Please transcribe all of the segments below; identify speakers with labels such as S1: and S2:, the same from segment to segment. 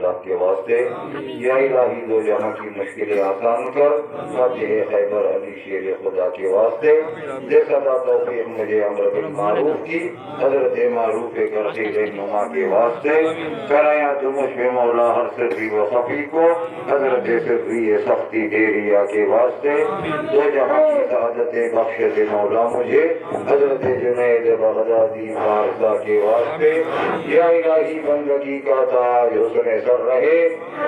S1: اصلاح کے واسطے یا الہی دو جہاں کی مشکلیں آسان کر فاتح خیبر علی شیر خدا کے واسطے دے صدا توفیق مجھے امر بالمعروف کی حضرت معروف کرتی رہنما کے واسطے کرایا دمش میں مولا ہر سری و خفی کو حضرت سری سختی ڈیریا کے واسطے دو جہاں کی سعادت بخش دے مولا مجھے حضرت جنید بغدادی فارسہ کے واسطے یا الہی بندگی کا تاج حسن سر رہے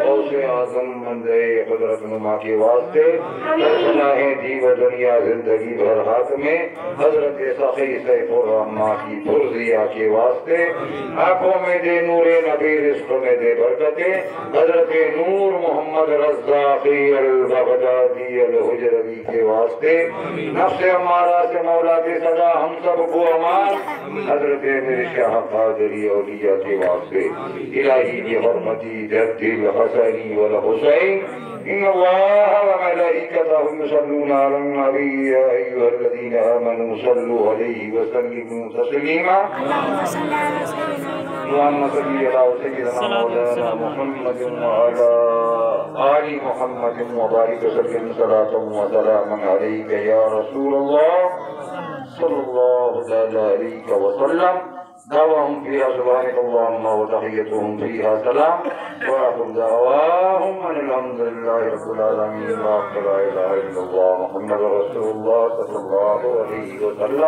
S1: غوث اعظم مندے قدرت نما کے واسطے فلاحیں دی و دنیا زندگی بھر ہاتھ میں حضرت سخی سیف الرحمہ کی پرزیا کے واسطے آنکھوں میں دے نور نبی رزق میں دے برکتیں حضرت نور محمد رزاقی البغدادی الحجروی کے واسطے نفس امارہ سے مولا کی صدا ہم سب کو امان حضرت میرے شاہ قادری اولیاء کے واسطے الہی بحرمتی جد الحسنی والحسین ان اللہ وملائکتہ یصلون علی النبی یا ایھا الذین آمنوا صلوا علیہ وسلموا تسلیما اللهم صل على سيدنا مولانا محمد وعلى آل محمد وبارك وسلم صلاة وسلاما عليك يا رسول الله صلى الله عليه وسلم دعواهم فيها سبحانك اللهم وتحيتهم فيها سلام وآخر دعواهم أن الحمد لله رب العالمين لا إله إلا الله محمد رسول الله صلى الله عليه وسلم.